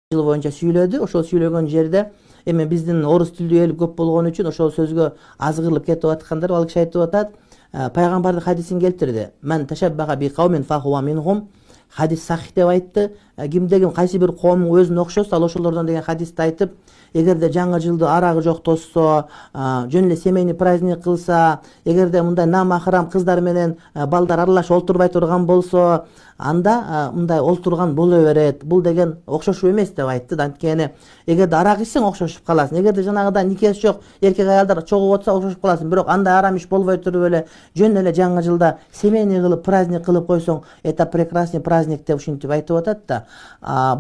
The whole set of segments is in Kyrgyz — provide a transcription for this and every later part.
жыл боюнча сүйлөдү. Ошол сүйлөгөн жерде эми биздин орус тилдүү эл көп болгон үчүн ошол сөзгө азгырылып кетип аткандар. Ал киши айтып атат, пайгамбардын хадисин келтирди. Мен ташаббаха би кавмин фахуа минхум. Хадис сахих деп айтты. Кимде ким кайсы бир коомго өзүнө окшосо, ал ошолордон деген хадисти айтып, эгерде жаңы жылды арагы жок тоссо, жөн эле семейный праздник кылса, эгерде мындай намахрам кыздар менен балдар аралаш олтурбай турган болсо, анда мындай олтурган боло берет. Бул деген окшошуу эмес деп айтты. Анткени эгерде арак ичсең окшошуп каласың. Эгерде жанагыдай никеси жок эркек аялдар чогуу отса окшошуп каласың. Бирок андай арам иш болбой туруп эле жөн эле жаңы жылда семейный кылып, праздник кылып койсоң, это прекрасный праздник деп ушинтип айтып атат да.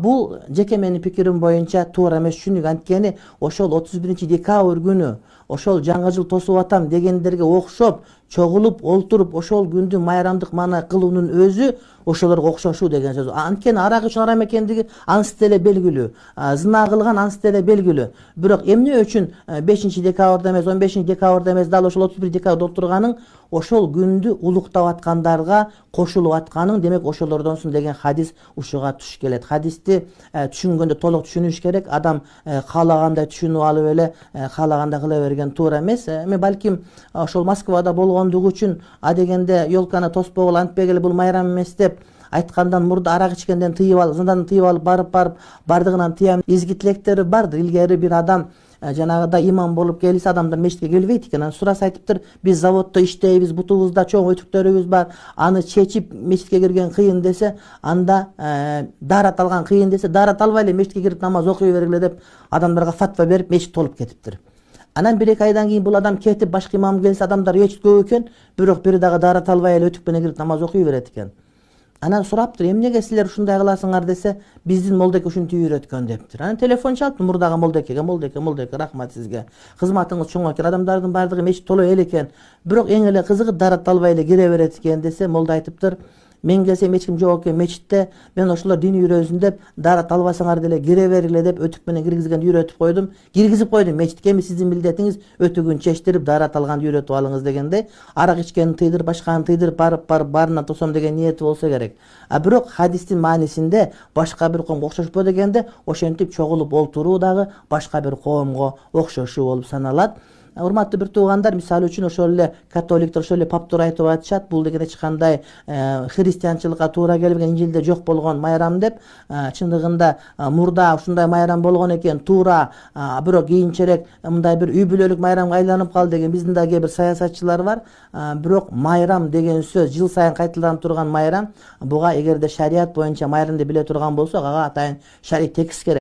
Бул жеке менин пикирим боюнча туура эмес. Чүнүк анткени ошол 31-декабрь күнү ошол жаңы жыл тосуп атам дегендерге окшоп чогулуп олтуруп ошол күндү майрамдык маана кылуунун өзү ошолорго окшошуу деген сөз. Анткени арак үчүн арам экендиги ансы деле белгилүү. Зына кылган ансы деле белгилүү. Бирок эмне үчүн 5-декабрда эмес, 15-декабрда эмес, дал ошол 31-декабрда отурганың ошол күндү улуктап аткандарга кошулуп атканың, демек ошолордонсуң деген хадис ушуга туш келет. Хадисти түшүнгөндө толук түшүнүш керек. Адам каалагандай түшүнүп алып эле каалагандай кыла берген туура эмес. Эми балким ошол Москвада болгондугу үчүн адегенде ёлканы тоспогула антпегиле бул майрам эмес деп айткандан мурда арак ичкенден тыйып алып, зындан тыйып алып барып бардыгынан тыям изги тилектери бардыр. Илгери бир адам жанагыдай имам болуп келсе, адамдар мечитке келбейт экен. Анан сураса айтыптыр, биз заводдо иштейбиз, бутубузда чоң өтүктөрүбүз бар, аны чечип мечитке кирген кыйын десе, анда даарат алган кыйын десе, даарат албай эле мечитке кирип намаз окуй бергиле деп адамдарга фатва берип мечит толуп кетиптир. Анан 1-2 айдан кийин бул адам кетип, башка имам келсе, адамдар мечит көп экен, бирок бири дагы даарат албай эле өтүк менен кирип намаз окуй берет экен. Анан сураптыр, эмнеге силер ушундай кыласыңар десе, биздин молдеке ушинтип үйрөткөн дептир. Анан телефон чалыптыр мурдагы молдекеге, молдеке, рахмат сизге. Кызматыңыз чоң экен, адамдардын бардыгы мечит толо эл экен. Бирок эң эле кызыгы даарат албай эле кире берет экен десе, молда айтыптыр, мен келсем эч ким жок экен мечитте, мен ошолор дин үйрөнсүн деп, даарат албасаңар деле кире бергиле деп өтүк менен киргизгенди үйрөтүп койдум. Киргизип койдум мечитке, эми сиздин милдетиңиз өтүгүн чечтирип, даарат алганды үйрөтүп алыңыз дегендей. Арак ичкенин тыйдырып, башканы тыйдырып барып баарынан тосом деген ниети болсо керек. Бирок хадистин маанисинде башка бир коомго окшошпо дегенде, ошентип чогулуп олтуруу дагы башка бир коомго окшошуу болуп саналат. Урматтуу бир туугандар, мисалы үчүн ошол эле католиктер, ошол эле паптар айтып атышат, бул деген эч кандай христианчылыкка туура келбеген, Инжилде жок болгон майрам деп. Чындыгында мурда ушундай майрам болгон экен, туура, бирок кийинчерээк мындай бир үй бүлөлүк майрамга айланып калды деген биздин да кээ бир саясатчылар бар. Бирок майрам деген сөз жыл сайын кайталанып турган майрам, буга эгерде шарият боюнча майрамды биле турган болсок, ага атайын шарий текст керек.